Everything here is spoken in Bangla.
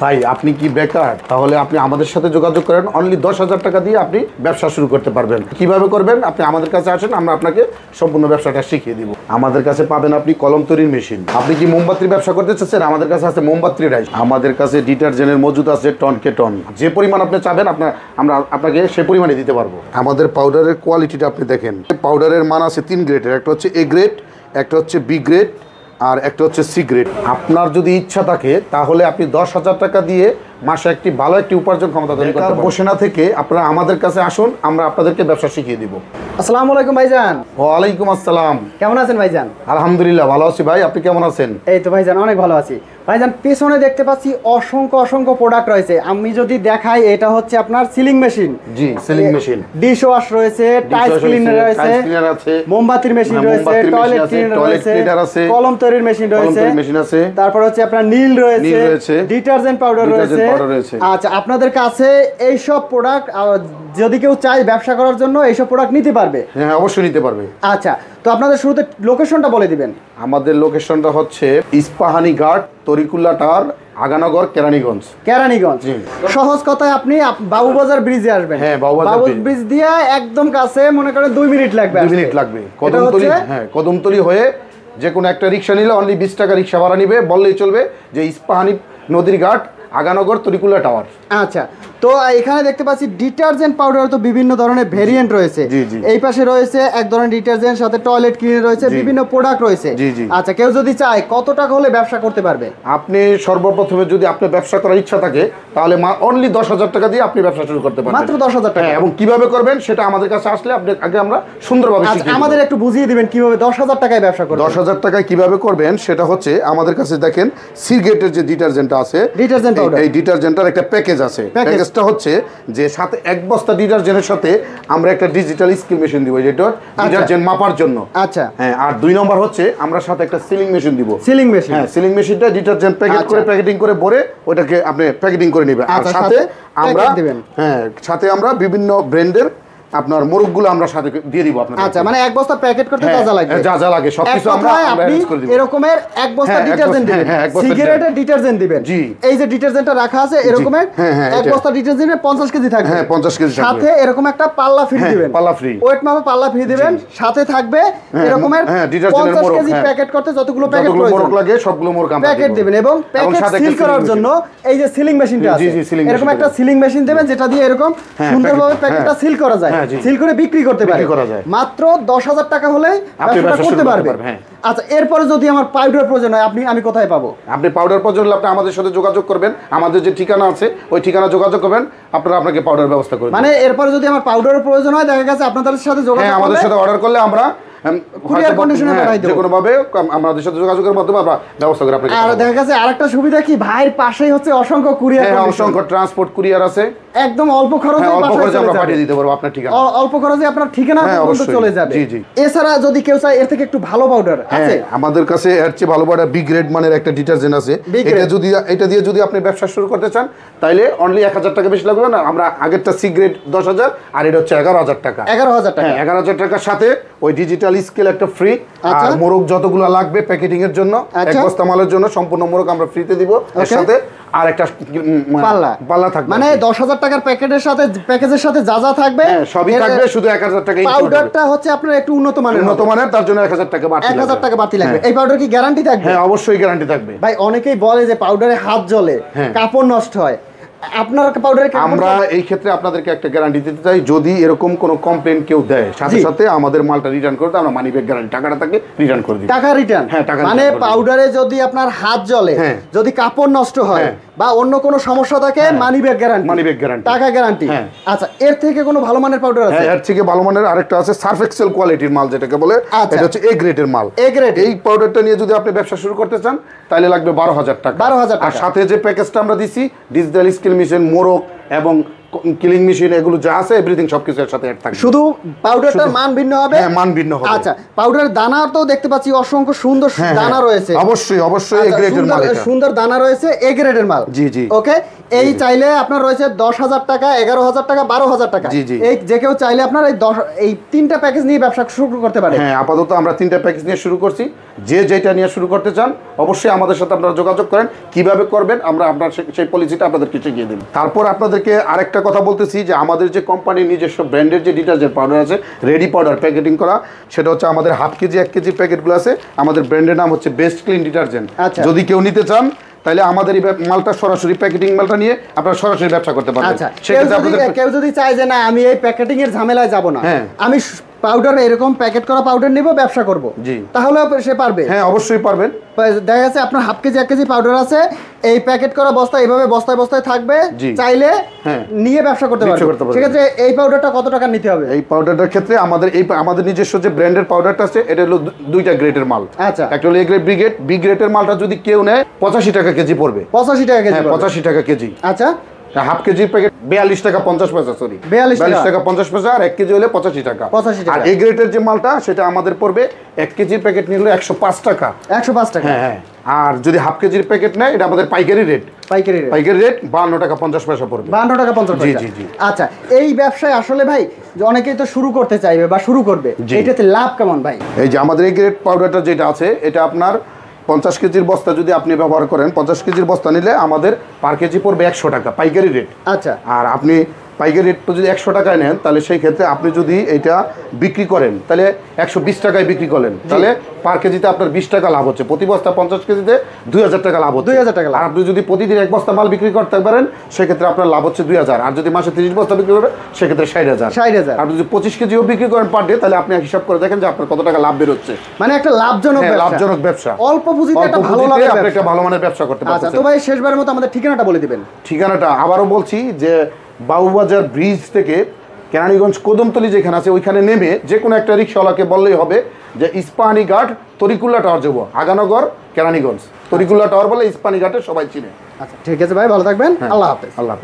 ভাই আপনি কি বেকার? তাহলে আপনি আমাদের সাথে যোগাযোগ করেন, অনলি 10,000 টাকা দিয়ে আপনি ব্যবসা শুরু করতে পারবেন। কিভাবে করবেন? আপনি আমাদের কাছে আসেন, আমরা আপনাকে সম্পূর্ণ ব্যবসাটা শিখিয়ে দিব। আমাদের কাছে পাবেন আপনি কলম তৈরির মেশিন। আপনি কি মোমবাতির ব্যবসা করতে চাচ্ছেন? আমাদের কাছে আছে মোমবাতি রাইস। আমাদের কাছে ডিটারজেন্টের মজুদ আছে টনকে টন। যে পরিমাণ আপনি চাবেন আমরা আপনাকে সে পরিমাণে দিতে পারবো। আমাদের পাউডারের কোয়ালিটিটা আপনি দেখেন, পাউডারের মান আছে 3 গ্রেডের, একটা হচ্ছে এ গ্রেড, একটা হচ্ছে বি গ্রেড, আর একটা হচ্ছে সি গ্রেড। আপনার যদি ইচ্ছা থাকে তাহলে আপনি 10,000 টাকা দিয়ে মাসে একটি ভালো একটি উপার্জন ক্ষমতা তৈরি করতে পারবেন। বসে না থেকে আপনারা আমাদের কাছে আসুন, আমরা আপনাদেরকে ব্যবসা শিখিয়ে দিব। আসসালামু আলাইকুম ভাইজান। ওয়ালাইকুম আসসালাম। কেমন আছেন ভাইজান? আলহামদুলিল্লাহ ভালো আছি ভাই, আপনি কেমন আছেন? এই তো ভাইজান অনেক ভালো আছি। ভাইজান পেছনে দেখতে পাচ্ছি অসংখ্য প্রোডাক্ট রয়েছে। আমি যদি দেখাই, এটা হচ্ছে আপনার সিলিং মেশিন। জি, সিলিং মেশিন, ডিশ ওয়াশ রয়েছে, টাইলস ক্লিনার রয়েছে, মোমবাতির মেশিন রয়েছে, টয়লেট ক্লিনার আছে, কলম তৈরির মেশিন রয়েছে, তারপর হচ্ছে আপনার নীল রয়েছে, ডিটারজেন্ট পাউডার রয়েছে। আচ্ছা, আপনাদের কাছে এই সব প্রোডাক্ট যদি কেউ চায় ব্যবসা করার জন্য এইসব প্রোডাক্ট নিতে পারবে? হ্যাঁ, অবশ্যই নিতে পারবে। আচ্ছা, তো আপনাদের শুরুতে লোকেশনটা বলে দিবেন। আমাদের লোকেশনটা হচ্ছে ইস্পাহানি ঘাট, তরিকুল্লা টাওয়ার, আগানগর, কেরানীগঞ্জ। সহজ কথায় আপনি বাবুবাজার ব্রিজে আসবেন। হ্যাঁ, বাবুবাজার ব্রিজ দিয়ে একদম কাছে, মনে করেন 2 মিনিট লাগবে। কদমতলি, হ্যাঁ কদমতলি হয়ে যে কোনো একটা রিক্সা নিলে অনলি 20 টাকা রিক্সা ভাড়া নিবে, বললেই চলবে যে ইস্পাহানি নদীর ঘাট, আগানগর, তরিকুল্লা টাওয়ার। আচ্ছা, তো এখানে দেখতে পাচ্ছি ডিটারজেন্ট পাউডার তো বিভিন্ন ধরনের ভেরিয়েন্ট রয়েছে। এই পাশে রয়েছে এক ধরনের ডিটারজেন্ট, সাথে টয়লেট ক্লিনার রয়েছে, বিভিন্ন প্রোডাক্ট রয়েছে। আচ্ছা, কেউ যদি চায় কত টাকা হলে ব্যবসা করতে পারবে? আপনি সর্বপ্রথমে যদি আপনার ব্যবসা করার ইচ্ছা থাকে তাহলে অনলি 10,000 টাকা দিয়ে আপনি ব্যবসা শুরু করতে পারবেন। মাত্র 10,000 টাকা? এবং কিভাবে করবেন সেটা আমাদের কাছে আসলে আগে আমরা সুন্দরভাবে শিখিয়ে দেব। আমাদের একটু বুঝিয়ে দিবেন কিভাবে 10,000 টাকায় ব্যবসা করবেন। 10,000 টাকায় কিভাবে করবেন সেটা হচ্ছে, আমাদের কাছে দেখেন সিগারেটের যে ডিটারজেন্টটা আছে, ডিটারজেন্ট পাউডার, এই ডিটারজেন্টটার একটা প্যাকেজ আছে। প্যাকেজটা হচ্ছে যে সাথে এক বস্তা ডিটারজেন্টের সাথে আমরা একটা ডিজিটাল স্কেল মেশিন দিব, যেটা ডিটারজেন্ট মাপার জন্য। আচ্ছা, হ্যাঁ, আর 2 নম্বর হচ্ছে আমরা সাথে একটা সিলিং মেশিন দিব। Sealing machine? হ্যাঁ, সিলিং মেশিনটা ডিটারজেন্ট প্যাকেটিং করে ভরে ওটাকে আপনি প্যাকেটিং করে নেবেন। আর সাথে আমরা সাথে আমরা বিভিন্ন ব্র্যান্ডের আপনার মোরগগুলো আমরা সাথে দিয়ে দিব আপনাদের। আচ্ছা, মানে এক বস্তা প্যাকেট করতে যা লাগে, যা লাগে সবকিছু আমরা ম্যানেজ করে দিব। এরকমের এক বস্তা ডিটারজেন্ট দিবেন, সিগারেটের ডিটারজেন্ট দিবেন। জি, এই যে ডিটারজেন্টটা রাখা আছে এরকমের এক বস্তা ডিটারজেন্টে 50 কেজি থাকবে। হ্যাঁ, 50 কেজি থাকবে। সাথে এরকম একটা পাল্লা ফ্রি দিবেন, পাল্লা ফ্রি, ওয়েট মাপে পাল্লা ফ্রি দিবেন। সাথে থাকবে এরকমের 50 কেজি প্যাকেট করতে যতগুলো প্যাকেট মোরগ লাগে সবগুলো মোরগ আমরা প্যাকেট দিবেন। এবং প্যাকেট সিল করার জন্য এই যে সিলিং মেশিনটা আছে, এরকম একটা সিলিং মেশিন দেবেন যেটা দিয়ে এরকম সুন্দরভাবে প্যাকেটটা সিল করা যায়। সিল করে বিক্রি করতে পারে। মাত্র 10,000 টাকা হলে ব্যবসা করতে পারবে। আচ্ছা, এরপরে যদি আমার পাউডার প্রয়োজন হয় আমি কোথায় পাবো? আপনি পাউডার প্রয়োজন হলে আপনি আমাদের সাথে যোগাযোগ করবেন। আমাদের যে ঠিকানা আছে ওই ঠিকানা যোগাযোগ করবেন, আপনাকে পাউডার ব্যবস্থা করবেন। মানে এরপরে যদি আমার পাউডারের প্রয়োজন হয়, দেখা গেছে আপনাদের সাথে যোগাযোগ, হ্যাঁ আমাদের সাথে অর্ডার করলে আমরা কুরিয়ার কন্ডিশনে পাঠাই দেব। যে কোনো ভাবে আমাদের সাথে যোগাযোগের মাধ্যমে আমরা ব্যবস্থা করে আপনাকে। আর দেখা গেছে আরেকটা সুবিধা কি, ভাইয়ের পাশেই হচ্ছে অসংখ্য কুরিয়ার, অসংখ্য ট্রান্সপোর্ট কুরিয়ার আছে। একদম অল্প খরচে আমরা পাঠিয়ে দিতে পারবো আপনার ঠিকানা। অল্প খরচে আপনার ঠিকানা পর্যন্ত চলে যাবে। জি জি। এছাড়া যদি কেউ চায় এর থেকে একটু ভালো পাউডার আছে, আমাদের কাছে এর চেয়ে ভালো পাউডার বি গ্রেড মানের একটা ডিটারজেন্ট আছে। এটা দিয়ে যদি আপনি ব্যবসা শুরু করতে চান তাহলে অনলি 1,000 টাকা বেশি লাগবে না। আমরা আগেরটা সি গ্রেড 10,000 আর এটা হচ্ছে 11,000 টাকা। 11,000 টাকা? 11,000 টাকার সাথে ওই ডিজিটাল স্কেল একটা ফ্রি। আর মোরগ যতগুলো লাগবে প্যাকেটিং এর জন্য, এক বস্তা মালের জন্য সম্পূর্ণ মোরগ আমরা ফ্রিতে দিব। এর সাথে আর একটা পাল্লা থাকবে। মানে 10,000 টাকার প্যাকেটের সাথে যা থাকবে সবই থাকবে, শুধু 1,000 টাকা। পাউডারটা হচ্ছে আপনার একটু উন্নত মানের, তার জন্য 1,000 টাকা বাড়তি, 1,000 টাকা বাড়তি লাগবে। এই পাউডার কি গ্যারান্টি থাকবে? হ্যাঁ, অবশ্যই গ্যারান্টি থাকবে। ভাই অনেকেই বলে যে পাউডারে হাত জ্বলে, কাপড় নষ্ট হয়। আপনার পাউডারে আমরা এই ক্ষেত্রে আপনাদেরকে একটা গ্যারান্টি দিতে চাই, যদি এরকম কোনো কমপ্লেন কেউ দেয় সাথে সাথে আমাদের মালটা রিটার্ন করতে আমরা মানি ব্যাক গ্যারান্টি, টাকাটা তাকে রিটার্ন করে দিই। টাকা রিটার্ন? হ্যাঁ, টাকা। মানে পাউডারে যদি আপনার হাত জ্বলে, যদি কাপড় নষ্ট হয় বা অন্য কোনো সমস্যা থাকে, মানি ব্যাক গ্যারান্টি, টাকা গ্যারান্টি। আচ্ছা, এর থেকে কোনো ভালো মানের পাউডার আছে? এর থেকে ভালো মানের আরেকটা আছে, সার্ফ এক্সেল কোয়ালিটির মাল যেটাকে বলে, এটা হচ্ছে এ গ্রেডের মাল। A grade. এই পাউডারটা নিয়ে যদি আপনি ব্যবসা শুরু করতে চান তাহলে লাগবে 12,000 টাকা। 12,000 টাকা। আর সাথে যে প্যাকেজটা আমরা দিছি, ডিজিটাল স্কেল মেশিন, মোরগ এবং কিলিং মেশিন এগুলো যা আছে এভরিথিং সবকিছু এর সাথে অ্যাড থাকবে। শুধু পাউডারটার মান ভিন্ন হবে। হ্যাঁ, মান ভিন্ন হবে। আচ্ছা, পাউডারের দানা তো দেখতে পাচ্ছি অসংখ্য সুন্দর দানা রয়েছে। অবশ্যই অবশ্যই এ গ্রেডের মাল, এটা সুন্দর দানা রয়েছে, এ গ্রেডের মাল। জি জি। ওকে, এই চাইলে আপনার রয়েছে 10,000 টাকা, 11,000 টাকা, 12,000 টাকা। জি জি। এই যে কেউ চাইলে আপনার এই 3টা প্যাকেজ নিয়ে ব্যবসা শুরু করতে পারে। হ্যাঁ, আপাতত আমরা 3টা প্যাকেজ নিয়ে শুরু করছি। যে যেটা নিয়ে শুরু করতে চান অবশ্যই আমাদের সাথে আপনারা যোগাযোগ করেন, কিভাবে করবেন আমরা আপনার সেই পলিসিটা আপনাদেরকে শিখিয়ে দিন। তারপর আপনাদেরকে আরেকটা কথা বলতেছি যে আমাদের যে কোম্পানির নিজস্ব ব্র্যান্ডের যে ডিটারজেন্ট পাউডার আছে, রেডি পাউডার প্যাকেটিং করা, সেটা হচ্ছে আমাদের হাফ কেজি 1 কেজি প্যাকেটগুলো আছে। আমাদের ব্র্যান্ডের নাম হচ্ছে বেস্ট ক্লিন ডিটারজেন্ট। যদি কেউ নিতে চান তাহলে আমাদের এই মালটা সরাসরি প্যাকেটিং মালটা নিয়ে আপনারা সরাসরি ব্যবসা করতে পারবেন। আচ্ছা, কেউ যদি চায় যে না আমি এই প্যাকেটিং এর ঝামেলায় যাব না, আমি পাউডার এরকম প্যাকেট করা পাউডার নিব, ব্যবসা করব, তাহলে সে পারবে? হ্যাঁ, অবশ্যই পারবেন। দেখা যাচ্ছে আপনার হাফ কেজি 1 কেজি পাউডার আছে, এই প্যাকেট করা বস্তা এইভাবে বস্তায় বস্তায় থাকবে, চাইলে নিয়ে ব্যবসা করতে পারবে। সেক্ষেত্রে এই পাউডারটা কত টাকা নিতে হবে? এই পাউডারটার ক্ষেত্রে আমাদের নিজস্ব যে ব্র্যান্ডের পাউডারটা আছে এটা হলো 2টা গ্রেডের মাল। আচ্ছা, একটা হলো এ গ্রেড, বি গ্রেডের মালটা যদি কেউ নেয় 85 টাকা কেজি পড়বে। 85 টাকা কেজি? 85 টাকা কেজি। আচ্ছা, হাফ কেজির প্যাকেট 42 টাকা 50 পয়সা, সরি 42 টাকা 50 পয়সা, আর 1 কেজি হলে 85 টাকা। আর এ গ্রেডের যে মালটা সেটা আমাদের পড়বে 1 কেজির প্যাকেট নিলে 105 টাকা। 105 টাকা? হ্যাঁ। আর যদি হাফ কেজির প্যাকেট নেয় এটা আমাদের পাইকারি রেট। পাইকারি রেট 52 টাকা 50 পয়সা পড়বে। 52 টাকা 50 পয়সা? জি জি। আচ্ছা, এই ব্যবসায় আসলে ভাই অনেকেই তো শুরু করতে চাইবে বা শুরু করবে, এটাতে লাভ কেমন ভাই? এই যে আমাদের এই গ্রেড পাউডারটা যেটা আছে এটা আপনার 50 কেজির বস্তা যদি আপনি ব্যবহার করেন, 50 কেজির বস্তা নিলে আমাদের পার কেজি পড়বে 100 টাকা পাইকারি রেট। আচ্ছা, আর আপনি পাইকারি রেটটা যদি 100 টাকায় নেন তাহলে সেই ক্ষেত্রে আপনি যদি এটা বিক্রি করেন তাহলে 120 টাকায় বিক্রি করেন, তাহলে পার কেজিতে আপনার 20 টাকা লাভ হচ্ছে। প্রতি বস্তা 50 কেজিতে 2000 টাকা লাভ হচ্ছে। 2000 টাকা। আর আপনি যদি প্রতিদিন 1 বস্তা মাল বিক্রি করতে পারেন সেক্ষেত্রে আপনার লাভ হচ্ছে 2000। আর যদি মাসে 30 বস্তা বিক্রি করেন সেক্ষেত্রে 60,000। আর যদি 25 কেজিও বিক্রি করেন পার ডে তাহলে আপনি হিসাব করে দেখেন যে আপনার কত টাকা লাভ বের হচ্ছে। মানে একটা লাভজনক ব্যবসা, অল্প পুঁজিতে একটা ভালো লাভের ব্যবসা, আপনি একটা ভালো মানের ব্যবসা করতে পারছেন। আচ্ছা, তো ভাই শেষবারের মতো আমাদের ঠিকানাটা বলে দিবেন। ঠিকানাটা আবারও বলছি যে বাবুবাজার ব্রিজ থেকে কেরানীগঞ্জ কদমতলি যেখানে আছে ওইখানে নেমে যে কোনো একটা রিক্সাওয়ালাকে বললেই হবে যে ইস্পাহানি ঘাট তরিকুল্লা টাওয়ার যাবো, আগানগর কেরানীগঞ্জ। তরিকুল্লা টাওয়ার বলে ইস্পাহানি ঘাটে সবাই চিনে। আচ্ছা, ঠিক আছে ভাই, ভালো থাকবেন। আল্লাহ হাফেজ। আল্লাহ হাফেজ।